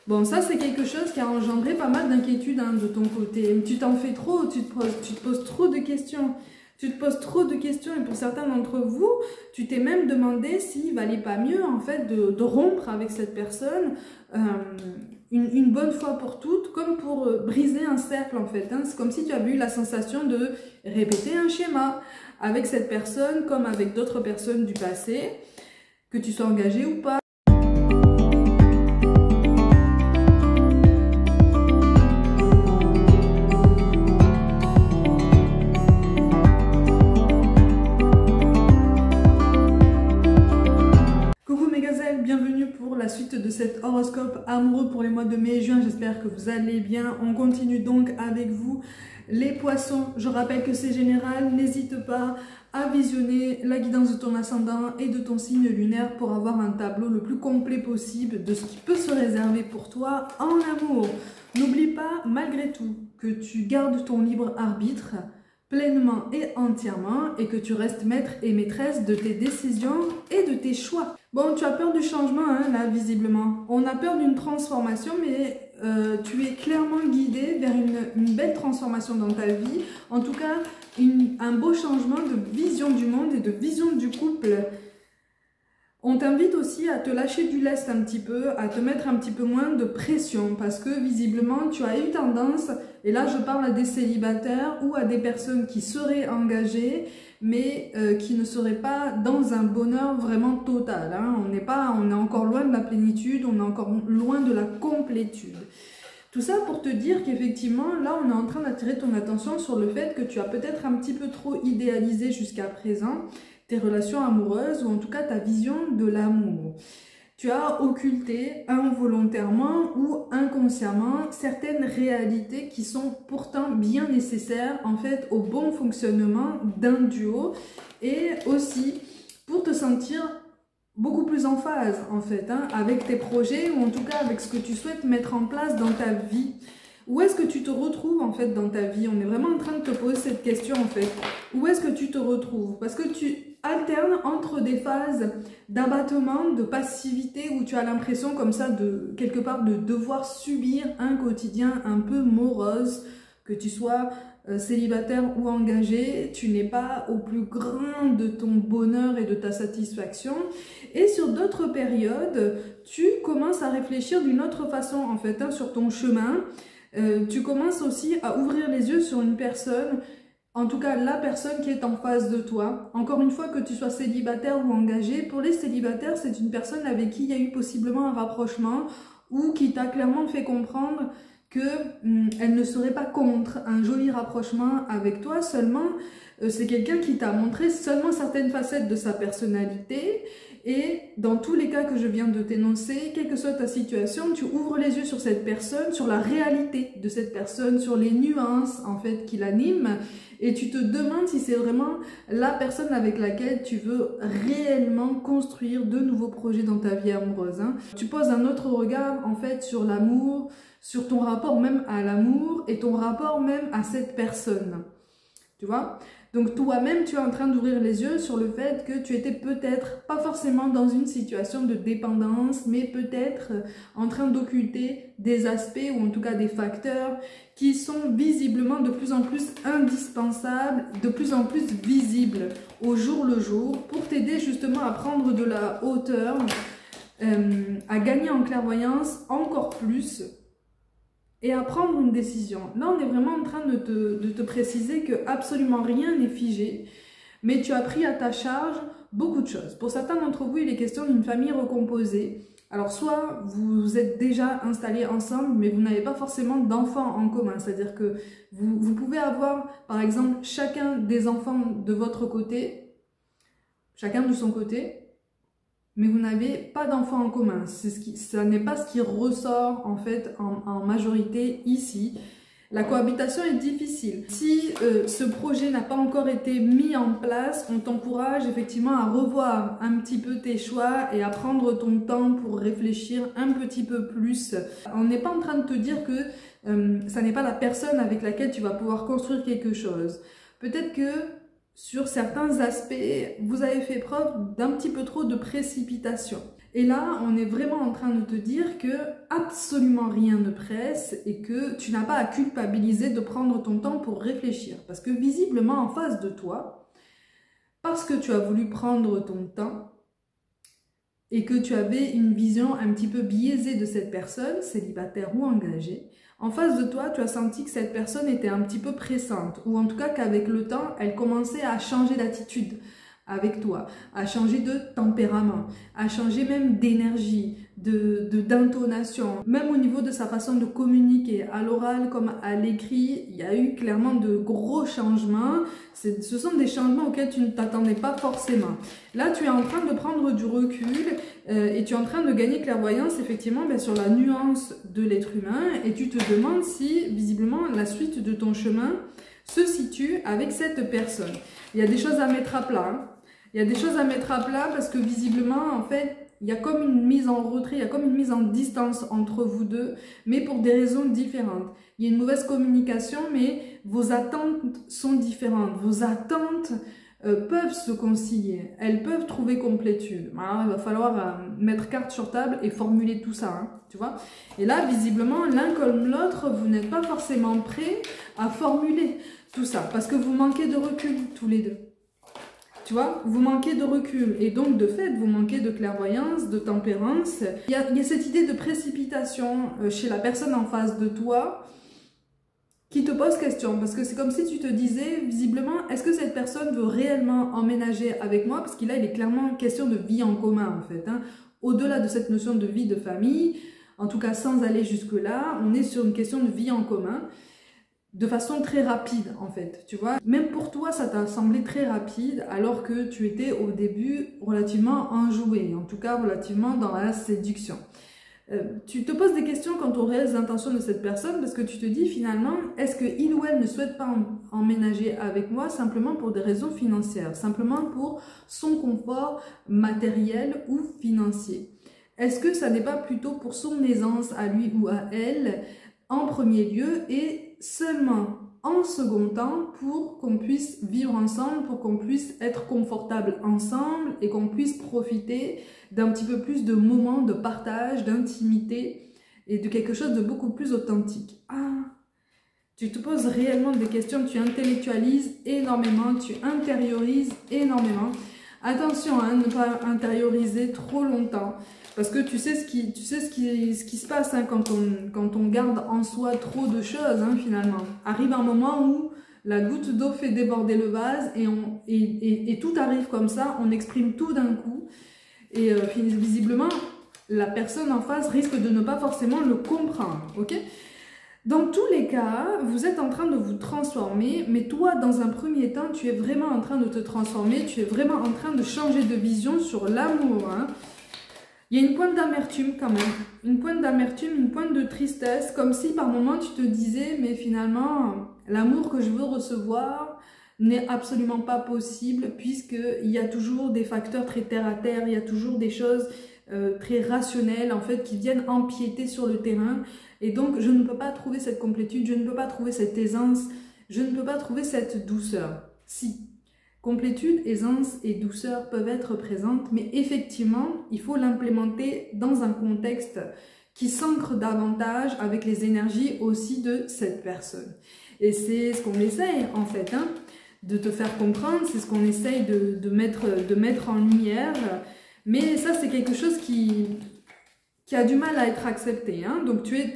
Bon, ça c'est quelque chose qui a engendré pas mal d'inquiétudes de ton côté. Tu t'en fais trop, tu te poses trop de questions. Tu te poses trop de questions et pour certains d'entre vous, tu t'es même demandé s'il valait pas mieux en fait de rompre avec cette personne une bonne fois pour toutes, comme pour briser un cercle en fait. C'est comme si tu avais eu la sensation de répéter un schéma avec cette personne comme avec d'autres personnes du passé, que tu sois engagé ou pas. Bienvenue pour la suite de cet horoscope amoureux pour les mois de mai et juin. J'espère que vous allez bien. On continue donc avec vous les poissons. Je rappelle que c'est général. N'hésite pas à visionner la guidance de ton ascendant et de ton signe lunaire pour avoir un tableau le plus complet possible de ce qui peut se réserver pour toi en amour. N'oublie pas malgré tout que tu gardes ton libre arbitre pleinement et entièrement et que tu restes maître et maîtresse de tes décisions et de tes choix. Bon, tu as peur du changement, là, visiblement. On a peur d'une transformation, mais tu es clairement guidé vers une belle transformation dans ta vie. En tout cas, un beau changement de vision du monde et de vision du couple. On t'invite aussi à te lâcher du lest un petit peu, à te mettre un petit peu moins de pression parce que visiblement tu as eu tendance, et là je parle à des célibataires ou à des personnes qui seraient engagées mais qui ne seraient pas dans un bonheur vraiment total. On est encore loin de la plénitude, on est encore loin de la complétude. Tout ça pour te dire qu'effectivement, là, on est en train d'attirer ton attention sur le fait que tu as peut-être un petit peu trop idéalisé jusqu'à présent tes relations amoureuses, ou en tout cas ta vision de l'amour. Tu as occulté involontairement ou inconsciemment certaines réalités qui sont pourtant bien nécessaires en fait au bon fonctionnement d'un duo et aussi pour te sentir beaucoup plus en phase en fait avec tes projets ou en tout cas avec ce que tu souhaites mettre en place dans ta vie. Où est-ce que tu te retrouves en fait dans ta vie? On est vraiment en train de te poser cette question en fait. Où est-ce que tu te retrouves? Parce que tu alternes entre des phases d'abattement, de passivité où tu as l'impression comme ça de quelque part de devoir subir un quotidien un peu morose, que tu sois célibataire ou engagé, tu n'es pas au plus grand de ton bonheur et de ta satisfaction. Et sur d'autres périodes, tu commences à réfléchir d'une autre façon en fait sur ton chemin. Tu commences aussi à ouvrir les yeux sur une personne, en tout cas la personne qui est en face de toi. Encore une fois, que tu sois célibataire ou engagé, pour les célibataires, c'est une personne avec qui il y a eu possiblement un rapprochement ou qui t'a clairement fait comprendre qu'elle ne serait pas contre un joli rapprochement avec toi, seulement c'est quelqu'un qui t'a montré seulement certaines facettes de sa personnalité. Et dans tous les cas que je viens de t'énoncer, quelle que soit ta situation, tu ouvres les yeux sur cette personne, sur la réalité de cette personne, sur les nuances en fait qui l'animent, et tu te demandes si c'est vraiment la personne avec laquelle tu veux réellement construire de nouveaux projets dans ta vie amoureuse. Tu poses un autre regard en fait sur l'amour, sur ton rapport même à l'amour et ton rapport même à cette personne. Tu vois? Donc toi-même, tu es en train d'ouvrir les yeux sur le fait que tu étais peut-être pas forcément dans une situation de dépendance, mais peut-être en train d'occulter des aspects ou en tout cas des facteurs qui sont visiblement de plus en plus indispensables, de plus en plus visibles au jour le jour pour t'aider justement à prendre de la hauteur, à gagner en clairvoyance encore plus et à prendre une décision. Là, on est vraiment en train de te préciser que absolument rien n'est figé, mais tu as pris à ta charge beaucoup de choses. Pour certains d'entre vous, il est question d'une famille recomposée. Alors, soit vous êtes déjà installés ensemble, mais vous n'avez pas forcément d'enfants en commun. C'est-à-dire que vous pouvez avoir, par exemple, chacun des enfants de votre côté, chacun de son côté, mais vous n'avez pas d'enfants en commun. Ça n'est pas ce qui ressort en fait en majorité ici. La cohabitation est difficile. Si ce projet n'a pas encore été mis en place, on t'encourage effectivement à revoir un petit peu tes choix et à prendre ton temps pour réfléchir un petit peu plus. On n'est pas en train de te dire que ça n'est pas la personne avec laquelle tu vas pouvoir construire quelque chose. Peut-être que sur certains aspects, vous avez fait preuve d'un petit peu trop de précipitation. Et là, on est vraiment en train de te dire que absolument rien ne presse et que tu n'as pas à culpabiliser de prendre ton temps pour réfléchir. Parce que visiblement, en face de toi, parce que tu as voulu prendre ton temps et que tu avais une vision un petit peu biaisée de cette personne, célibataire ou engagée, en face de toi, tu as senti que cette personne était un petit peu pressante, ou en tout cas qu'avec le temps, elle commençait à changer d'attitude avec toi, à changer de tempérament, à changer même d'énergie, d'intonation, même au niveau de sa façon de communiquer, à l'oral comme à l'écrit, il y a eu clairement de gros changements. Ce sont des changements auxquels tu ne t'attendais pas forcément. Là, tu es en train de prendre du recul et tu es en train de gagner clairvoyance effectivement sur la nuance de l'être humain et tu te demandes si visiblement la suite de ton chemin se situe avec cette personne. Il y a des choses à mettre à plat, hein. Il y a des choses à mettre à plat parce que visiblement, en fait, il y a comme une mise en retrait, il y a comme une mise en distance entre vous deux, mais pour des raisons différentes. Il y a une mauvaise communication, mais vos attentes sont différentes. Vos attentes peuvent se concilier, elles peuvent trouver complétude. Alors, il va falloir mettre carte sur table et formuler tout ça, hein, tu vois. Et là, visiblement, l'un comme l'autre, vous n'êtes pas forcément prêts à formuler tout ça, parce que vous manquez de recul tous les deux. Tu vois, vous manquez de recul et donc de fait, vous manquez de clairvoyance, de tempérance. Il y a cette idée de précipitation chez la personne en face de toi qui te pose question. Parce que c'est comme si tu te disais, visiblement, est-ce que cette personne veut réellement emménager avec moi? Parce que là, il est clairement question de vie en commun en fait. Hein. Au-delà de cette notion de vie de famille, en tout cas sans aller jusque-là, on est sur une question de vie en commun. De façon très rapide en fait, tu vois. Même pour toi, ça t'a semblé très rapide alors que tu étais au début relativement enjoué, en tout cas relativement dans la séduction. Tu te poses des questions quant aux réelles intentions de cette personne parce que tu te dis finalement, est-ce qu'il ou elle ne souhaite pas emménager avec moi simplement pour des raisons financières, simplement pour son confort matériel ou financier? Est-ce que ça n'est pas plutôt pour son aisance à lui ou à elle en premier lieu et seulement en second temps pour qu'on puisse vivre ensemble, pour qu'on puisse être confortable ensemble et qu'on puisse profiter d'un petit peu plus de moments de partage, d'intimité et de quelque chose de beaucoup plus authentique. Ah, tu te poses réellement des questions, tu intellectualises énormément, tu intériorises énormément. Attention à ne pas intérioriser trop longtemps. Parce que tu sais ce qui se passe hein, quand on garde en soi trop de choses, hein, finalement. Arrive un moment où la goutte d'eau fait déborder le vase et tout arrive comme ça, on exprime tout d'un coup. Et visiblement, la personne en face risque de ne pas forcément le comprendre, ok? Dans tous les cas, vous êtes en train de vous transformer, mais toi, dans un premier temps, tu es vraiment en train de te transformer, tu es vraiment en train de changer de vision sur l'amour, hein. Il y a une pointe d'amertume quand même, une pointe d'amertume, une pointe de tristesse, comme si par moment tu te disais, mais finalement, l'amour que je veux recevoir n'est absolument pas possible, puisqu'il y a toujours des facteurs très terre à terre, il y a toujours des choses très rationnelles en fait qui viennent empiéter sur le terrain, et donc je ne peux pas trouver cette complétude, je ne peux pas trouver cette aisance, je ne peux pas trouver cette douceur. Si. Complétude, aisance et douceur peuvent être présentes, mais effectivement, il faut l'implémenter dans un contexte qui s'ancre davantage avec les énergies aussi de cette personne. Et c'est ce qu'on essaye en fait, hein, de te faire comprendre, c'est ce qu'on essaye de mettre en lumière, mais ça c'est quelque chose qui a du mal à être accepté. Hein. Donc tu es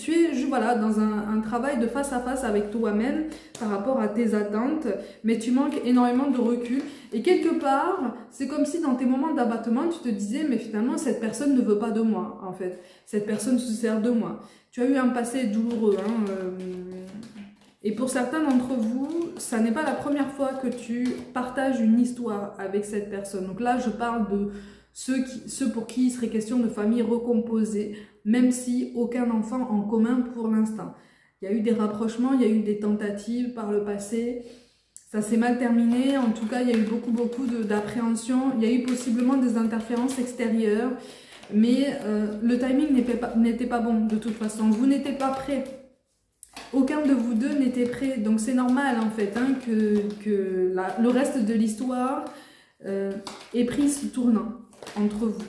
voilà, dans un travail de face à face avec toi-même par rapport à tes attentes, mais tu manques énormément de recul. Et quelque part, c'est comme si dans tes moments d'abattement, tu te disais, mais finalement, cette personne ne veut pas de moi, en fait. Cette personne se sert de moi. Tu as eu un passé douloureux. Hein, et pour certains d'entre vous, ça n'est pas la première fois que tu partages une histoire avec cette personne. Donc là, je parle de ceux pour qui il serait question de famille recomposée, même si aucun enfant en commun pour l'instant. Il y a eu des rapprochements, il y a eu des tentatives par le passé, ça s'est mal terminé, en tout cas il y a eu beaucoup d'appréhension, il y a eu possiblement des interférences extérieures, mais le timing n'était pas bon de toute façon, vous n'étiez pas prêts. Aucun de vous deux n'était prêt, donc c'est normal en fait hein, que le reste de l'histoire ait pris ce tournant entre vous.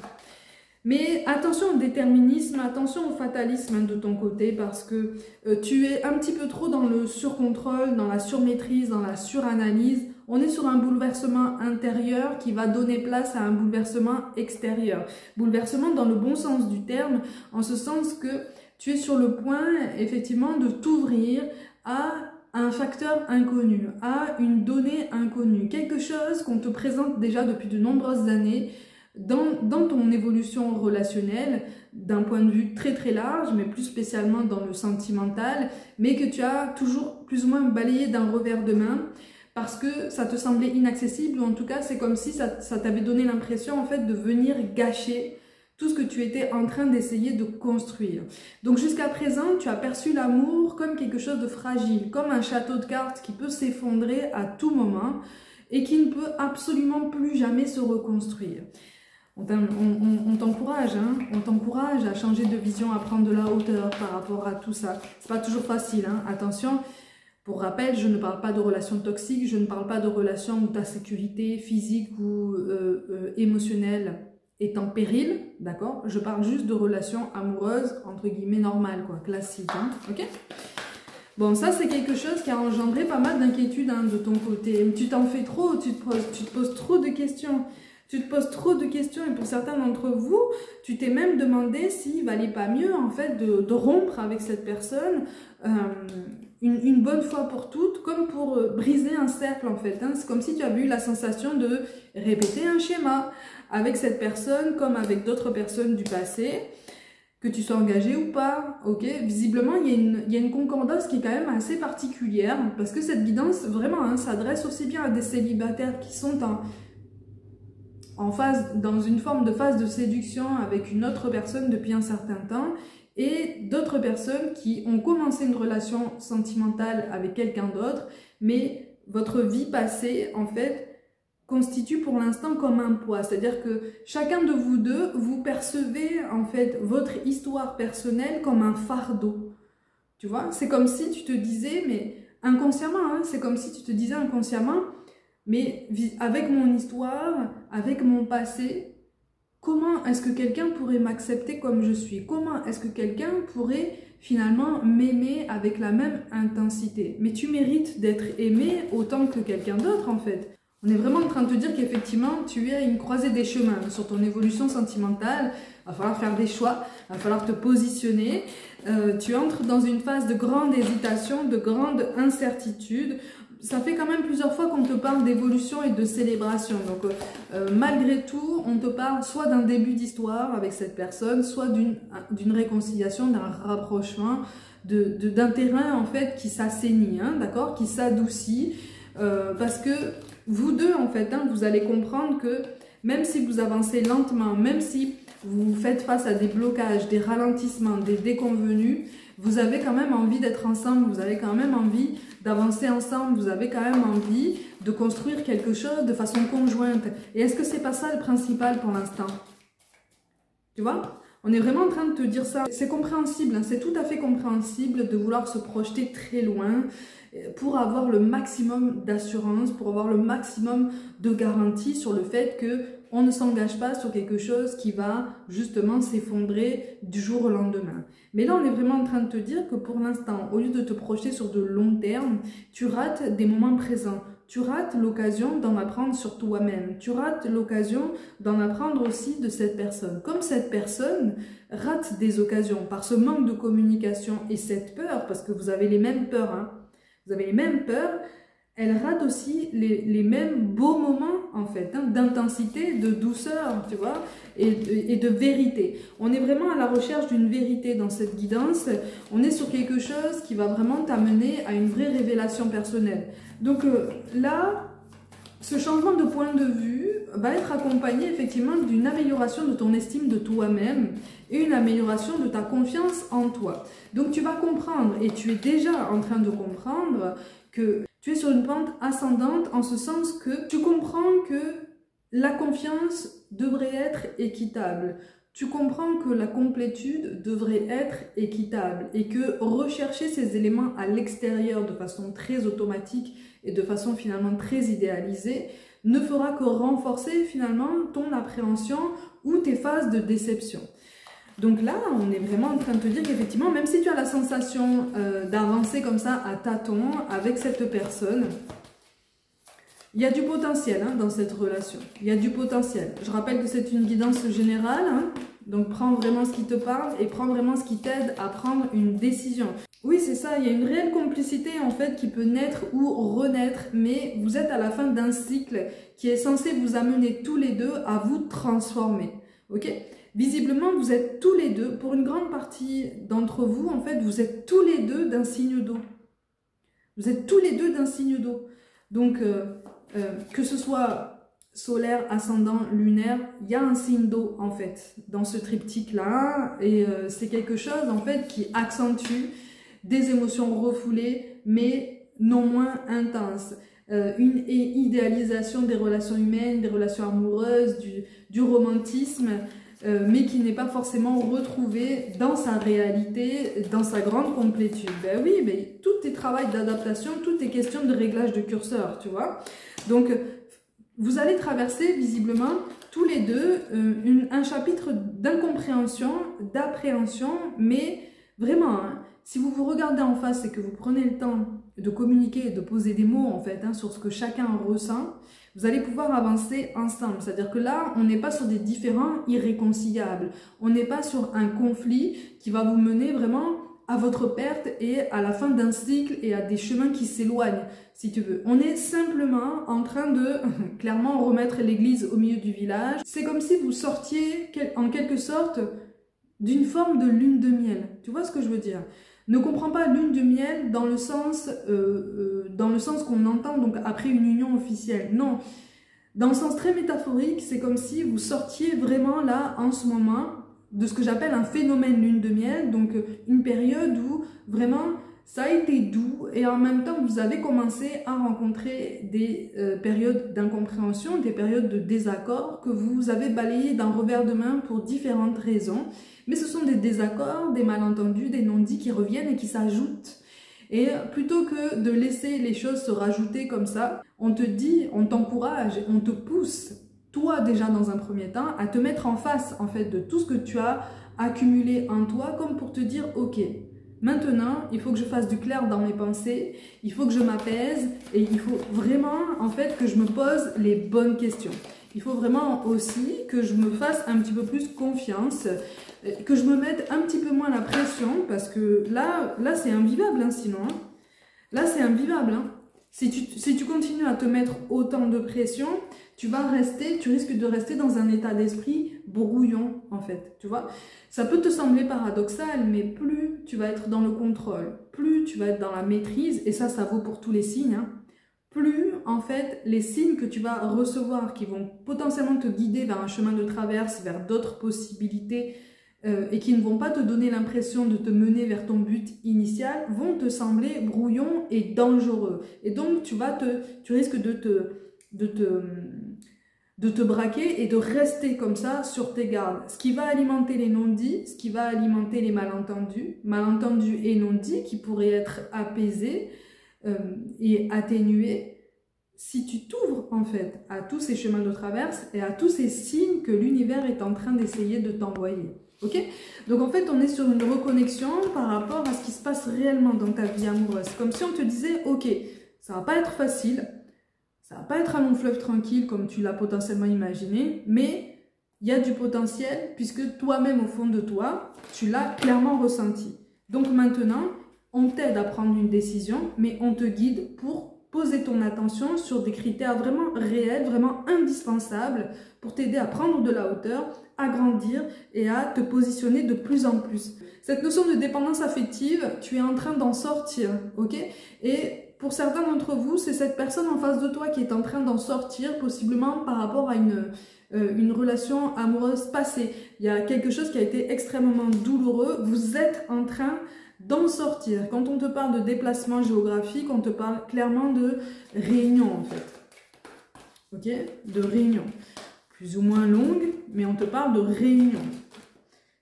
Mais attention au déterminisme, attention au fatalisme de ton côté parce que tu es un petit peu trop dans le surcontrôle, dans la surmaîtrise, dans la suranalyse. On est sur un bouleversement intérieur qui va donner place à un bouleversement extérieur. Bouleversement dans le bon sens du terme, en ce sens que tu es sur le point effectivement de t'ouvrir à un facteur inconnu, à une donnée inconnue, quelque chose qu'on te présente déjà depuis de nombreuses années dans ton évolution relationnelle, d'un point de vue très très large, mais plus spécialement dans le sentimental, mais que tu as toujours plus ou moins balayé d'un revers de main, parce que ça te semblait inaccessible, ou en tout cas c'est comme si ça t'avait donné l'impression en fait de venir gâcher tout ce que tu étais en train d'essayer de construire. Donc jusqu'à présent, tu as perçu l'amour comme quelque chose de fragile, comme un château de cartes qui peut s'effondrer à tout moment et qui ne peut absolument plus jamais se reconstruire. On t'encourage, hein, on t'encourage à changer de vision, à prendre de la hauteur par rapport à tout ça. C'est pas toujours facile, hein. Attention, pour rappel, je ne parle pas de relations toxiques, je ne parle pas de relations où ta sécurité physique ou émotionnelle est en péril, d'accord? Je parle juste de relations amoureuses, entre guillemets, normales, quoi, classiques, hein, ok? Bon, ça, c'est quelque chose qui a engendré pas mal d'inquiétudes hein, de ton côté. Tu t'en fais trop, tu te poses trop de questions. Tu te poses trop de questions et pour certains d'entre vous, tu t'es même demandé s'il valait pas mieux, en fait, de rompre avec cette personne une bonne fois pour toutes, comme pour briser un cercle, en fait. Hein. C'est comme si tu avais eu la sensation de répéter un schéma avec cette personne comme avec d'autres personnes du passé, que tu sois engagé ou pas, ok? Visiblement, il y a une concordance qui est quand même assez particulière, parce que cette guidance, vraiment, hein, s'adresse aussi bien à des célibataires qui sont en phase, dans une forme de phase de séduction avec une autre personne depuis un certain temps, et d'autres personnes qui ont commencé une relation sentimentale avec quelqu'un d'autre, mais votre vie passée, en fait, constitue pour l'instant comme un poids. C'est-à-dire que chacun de vous deux, vous percevez en fait votre histoire personnelle comme un fardeau. Tu vois, c'est comme si tu te disais, mais inconsciemment, hein, c'est comme si tu te disais inconsciemment, mais avec mon histoire, avec mon passé, comment est-ce que quelqu'un pourrait m'accepter comme je suis? Comment est-ce que quelqu'un pourrait finalement m'aimer avec la même intensité? Mais tu mérites d'être aimé autant que quelqu'un d'autre en fait. On est vraiment en train de te dire qu'effectivement, tu es à une croisée des chemins sur ton évolution sentimentale. Il va falloir faire des choix, il va falloir te positionner. Tu entres dans une phase de grande hésitation, de grande incertitude. Ça fait quand même plusieurs fois qu'on te parle d'évolution et de célébration. Donc, malgré tout, on te parle soit d'un début d'histoire avec cette personne, soit d'une réconciliation, d'un rapprochement, d'un terrain en fait qui s'assainit, hein, d'accord, qui s'adoucit. Parce que vous deux, en fait, hein, vous allez comprendre que même si vous avancez lentement, même si vous faites face à des blocages, des ralentissements, des déconvenus, vous avez quand même envie d'être ensemble, vous avez quand même envie d'avancer ensemble, vous avez quand même envie de construire quelque chose de façon conjointe. Et est-ce que c'est pas ça le principal pour l'instant? Tu vois? On est vraiment en train de te dire ça. C'est compréhensible, hein, c'est tout à fait compréhensible de vouloir se projeter très loin pour avoir le maximum d'assurance, pour avoir le maximum de garantie sur le fait que on ne s'engage pas sur quelque chose qui va justement s'effondrer du jour au lendemain. Mais là, on est vraiment en train de te dire que pour l'instant, au lieu de te projeter sur de long terme, tu rates des moments présents. Tu rates l'occasion d'en apprendre sur toi-même. Tu rates l'occasion d'en apprendre aussi de cette personne. Comme cette personne rate des occasions par ce manque de communication et cette peur, parce que vous avez les mêmes peurs, hein. Vous avez les mêmes peurs, elle rate aussi les mêmes beaux moments, en fait, hein, d'intensité, de douceur, tu vois, et de vérité. On est vraiment à la recherche d'une vérité dans cette guidance. On est sur quelque chose qui va vraiment t'amener à une vraie révélation personnelle. Donc là, ce changement de point de vue va être accompagné effectivement d'une amélioration de ton estime de toi-même et une amélioration de ta confiance en toi. Donc tu vas comprendre, et tu es déjà en train de comprendre, que tu es sur une pente ascendante en ce sens que tu comprends que la confiance devrait être équitable. Tu comprends que la complétude devrait être équitable et que rechercher ces éléments à l'extérieur de façon très automatique et de façon finalement très idéalisée ne fera que renforcer finalement ton appréhension ou tes phases de déception. Donc là, on est vraiment en train de te dire qu'effectivement, même si tu as la sensation d'avancer comme ça à tâtons avec cette personne, il y a du potentiel hein, dans cette relation. Il y a du potentiel. Je rappelle que c'est une guidance générale, hein, donc prends vraiment ce qui te parle et prends vraiment ce qui t'aide à prendre une décision. Oui, c'est ça, il y a une réelle complicité en fait qui peut naître ou renaître, mais vous êtes à la fin d'un cycle qui est censé vous amener tous les deux à vous transformer. Ok ? Visiblement, vous êtes tous les deux, pour une grande partie d'entre vous, en fait, vous êtes tous les deux d'un signe d'eau. Vous êtes tous les deux d'un signe d'eau. Donc, que ce soit solaire, ascendant, lunaire, il y a un signe d'eau, en fait, dans ce triptyque-là. Et c'est quelque chose, en fait, qui accentue des émotions refoulées, mais non moins intenses. Une idéalisation des relations humaines, des relations amoureuses, du romantisme, mais qui n'est pas forcément retrouvé dans sa réalité, dans sa grande complétude. Ben oui, mais tout est travail d'adaptation, tout est question de réglage de curseur, tu vois. Donc, vous allez traverser visiblement tous les deux un chapitre d'incompréhension, d'appréhension, mais vraiment, hein, si vous vous regardez en face et que vous prenez le temps de communiquer et de poser des mots en fait hein, sur ce que chacun ressent, vous allez pouvoir avancer ensemble. C'est-à-dire que là, on n'est pas sur des différends irréconciliables. On n'est pas sur un conflit qui va vous mener vraiment à votre perte et à la fin d'un cycle et à des chemins qui s'éloignent, si tu veux. On est simplement en train de clairement remettre l'église au milieu du village. C'est comme si vous sortiez en quelque sorte d'une forme de lune de miel. Tu vois ce que je veux dire ? Ne comprends pas lune de miel dans le sens qu'on entend donc après une union officielle. Non, dans le sens très métaphorique, c'est comme si vous sortiez vraiment là en ce moment de ce que j'appelle un phénomène lune de miel, donc une période où vraiment ça a été doux et en même temps vous avez commencé à rencontrer des périodes d'incompréhension, des périodes de désaccord que vous avez balayées d'un revers de main pour différentes raisons. Mais ce sont des désaccords, des malentendus, des non-dits qui reviennent et qui s'ajoutent. Et plutôt que de laisser les choses se rajouter comme ça, on te dit, on t'encourage, on te pousse, toi déjà dans un premier temps, à te mettre en face en fait de tout ce que tu as accumulé en toi, comme pour te dire, ok, maintenant il faut que je fasse du clair dans mes pensées, il faut que je m'apaise et il faut vraiment en fait que je me pose les bonnes questions. Il faut vraiment aussi que je me fasse un petit peu plus confiance, que je me mette un petit peu moins la pression, parce que là c'est invivable, hein, sinon. Hein. Là, c'est invivable. Hein. Si tu continues à te mettre autant de pression, tu risques de rester dans un état d'esprit brouillon, en fait. Tu vois, ça peut te sembler paradoxal, mais plus tu vas être dans le contrôle, plus tu vas être dans la maîtrise, et ça vaut pour tous les signes, hein, plus, en fait, les signes que tu vas recevoir, qui vont potentiellement te guider vers un chemin de traverse, vers d'autres possibilités, et qui ne vont pas te donner l'impression de te mener vers ton but initial, vont te sembler brouillons et dangereux. Et donc, tu risques de te braquer et de rester comme ça sur tes gardes. Ce qui va alimenter les non-dits, ce qui va alimenter les malentendus et non-dits qui pourraient être apaisés et atténués si tu t'ouvres en fait à tous ces chemins de traverse et à tous ces signes que l'univers est en train d'essayer de t'envoyer. Ok? Donc en fait, on est sur une reconnexion par rapport à ce qui se passe réellement dans ta vie amoureuse. Comme si on te disait, ok, ça va pas être facile, ça va pas être un long fleuve tranquille comme tu l'as potentiellement imaginé, mais il y a du potentiel puisque toi-même au fond de toi, tu l'as clairement ressenti. Donc maintenant, on t'aide à prendre une décision, mais on te guide pour poser ton attention sur des critères vraiment réels, vraiment indispensables pour t'aider à prendre de la hauteur, à grandir et à te positionner de plus en plus. Cette notion de dépendance affective, tu es en train d'en sortir, ok? Et pour certains d'entre vous, c'est cette personne en face de toi qui est en train d'en sortir, possiblement par rapport à une relation amoureuse passée. Il y a quelque chose qui a été extrêmement douloureux, vous êtes en train d'en sortir. Quand on te parle de déplacement géographique, on te parle clairement de réunion en fait. Ok? De réunion. Plus ou moins longue, mais on te parle de réunion.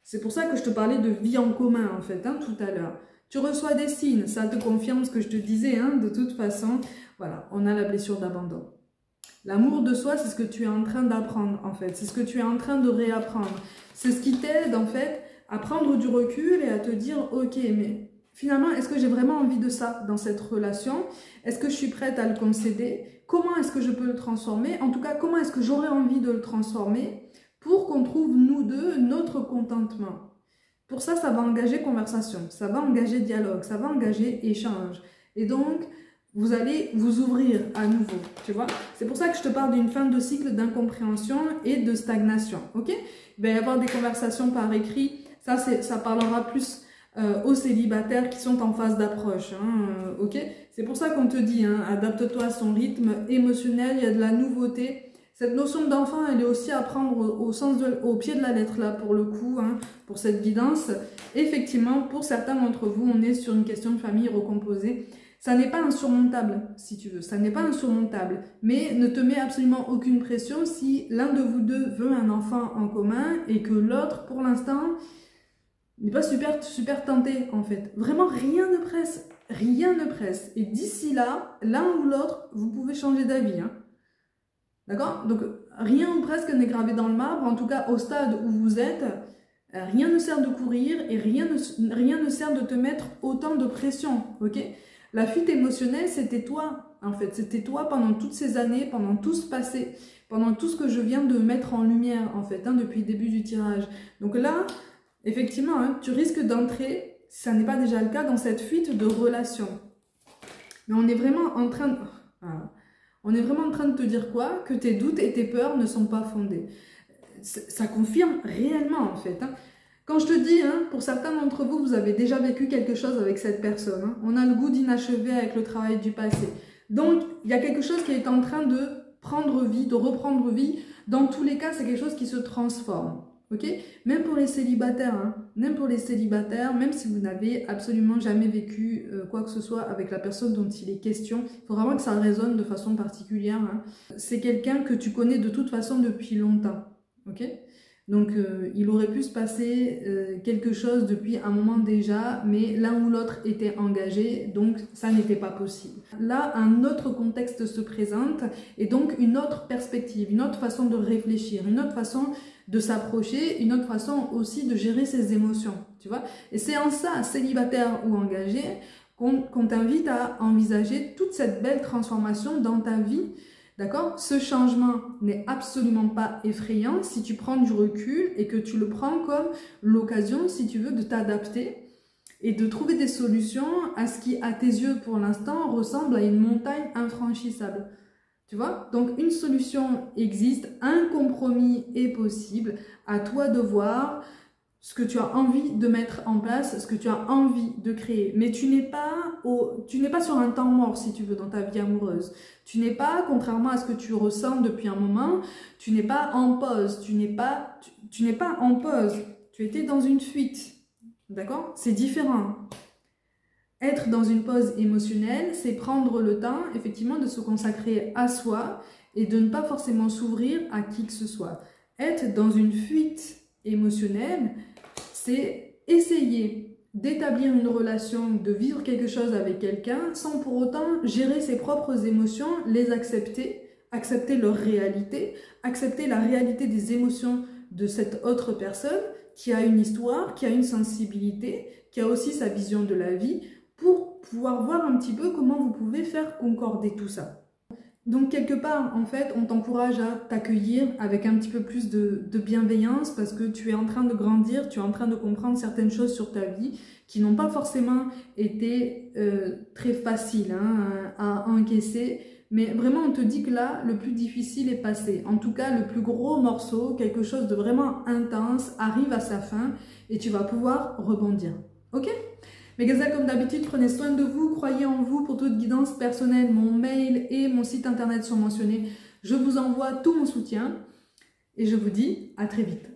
C'est pour ça que je te parlais de vie en commun en fait, hein, tout à l'heure. Tu reçois des signes, ça te confirme ce que je te disais, hein, de toute façon. Voilà, on a la blessure d'abandon. L'amour de soi, c'est ce que tu es en train d'apprendre, en fait. C'est ce que tu es en train de réapprendre. C'est ce qui t'aide, en fait, à prendre du recul et à te dire, ok, mais finalement, est-ce que j'ai vraiment envie de ça dans cette relation? Est-ce que je suis prête à le concéder? Comment est-ce que je peux le transformer? En tout cas, comment est-ce que j'aurais envie de le transformer pour qu'on trouve, nous deux, notre contentement? Pour ça, ça va engager conversation, ça va engager dialogue, ça va engager échange. Et donc, vous allez vous ouvrir à nouveau, tu vois. C'est pour ça que je te parle d'une fin de cycle d'incompréhension et de stagnation, ok? Il va y avoir des conversations par écrit, ça parlera plus aux célibataires qui sont en phase d'approche, hein, ok? C'est pour ça qu'on te dit, hein, adapte-toi à son rythme émotionnel, il y a de la nouveauté. Cette notion d'enfant, elle est aussi à prendre au pied de la lettre, là, pour le coup, hein, pour cette guidance. Effectivement, pour certains d'entre vous, on est sur une question de famille recomposée. Ça n'est pas insurmontable, si tu veux, ça n'est pas insurmontable, mais ne te mets absolument aucune pression si l'un de vous deux veut un enfant en commun et que l'autre, pour l'instant, n'est pas super tenté, en fait. Vraiment, rien ne presse, rien ne presse. Et d'ici là, l'un ou l'autre, vous pouvez changer d'avis, hein. D'accord? Donc, rien ou presque n'est gravé dans le marbre, en tout cas au stade où vous êtes, rien ne sert de courir et rien ne sert de te mettre autant de pression, ok? La fuite émotionnelle, c'était toi, en fait. C'était toi pendant toutes ces années, pendant tout ce passé, pendant tout ce que je viens de mettre en lumière, en fait, hein, depuis le début du tirage. Donc là, effectivement, hein, tu risques d'entrer, si ça n'est pas déjà le cas, dans cette fuite de relation. Mais on est vraiment en train de... Voilà. On est vraiment en train de te dire quoi? Que tes doutes et tes peurs ne sont pas fondés. Ça confirme réellement, en fait, hein. Quand je te dis, hein, pour certains d'entre vous, vous avez déjà vécu quelque chose avec cette personne, hein. On a le goût d'inachevé avec le travail du passé. Donc, il y a quelque chose qui est en train de prendre vie, de reprendre vie. Dans tous les cas, c'est quelque chose qui se transforme. Ok? Même pour les célibataires, hein, même pour les célibataires, même si vous n'avez absolument jamais vécu quoi que ce soit avec la personne dont il est question, il faut vraiment que ça résonne de façon particulière, hein. C'est quelqu'un que tu connais de toute façon depuis longtemps. Ok? Donc, il aurait pu se passer quelque chose depuis un moment déjà, mais l'un ou l'autre était engagé, donc ça n'était pas possible. Là, un autre contexte se présente, et donc une autre perspective, une autre façon de réfléchir, une autre façon de s'approcher, une autre façon aussi de gérer ses émotions, tu vois. Et c'est en ça, célibataire ou engagé, qu'on t'invite à envisager toute cette belle transformation dans ta vie. D'accord? Ce changement n'est absolument pas effrayant si tu prends du recul et que tu le prends comme l'occasion, si tu veux, de t'adapter et de trouver des solutions à ce qui, à tes yeux, pour l'instant, ressemble à une montagne infranchissable. Tu vois? Donc, une solution existe, un compromis est possible, à toi de voir ce que tu as envie de mettre en place, ce que tu as envie de créer. Mais tu n'es pas sur un temps mort, si tu veux, dans ta vie amoureuse. Tu n'es pas, contrairement à ce que tu ressens depuis un moment, tu n'es pas en pause. Tu n'es pas en pause. Tu étais dans une fuite. D'accord? C'est différent. Être dans une pause émotionnelle, c'est prendre le temps, effectivement, de se consacrer à soi et de ne pas forcément s'ouvrir à qui que ce soit. Être dans une fuite émotionnelle, c'est essayer d'établir une relation, de vivre quelque chose avec quelqu'un sans pour autant gérer ses propres émotions, les accepter, accepter leur réalité, accepter la réalité des émotions de cette autre personne qui a une histoire, qui a une sensibilité, qui a aussi sa vision de la vie, pour pouvoir voir un petit peu comment vous pouvez faire concorder tout ça. Donc quelque part, en fait, on t'encourage à t'accueillir avec un petit peu plus de bienveillance parce que tu es en train de grandir, tu es en train de comprendre certaines choses sur ta vie qui n'ont pas forcément été très faciles, hein, à encaisser. Mais vraiment, on te dit que là, le plus difficile est passé. En tout cas, le plus gros morceau, quelque chose de vraiment intense, arrive à sa fin et tu vas pouvoir rebondir. Ok ? Mes gazelles, comme d'habitude, prenez soin de vous, croyez en vous. Pour toute guidance personnelle, mon mail et mon site internet sont mentionnés. Je vous envoie tout mon soutien et je vous dis à très vite.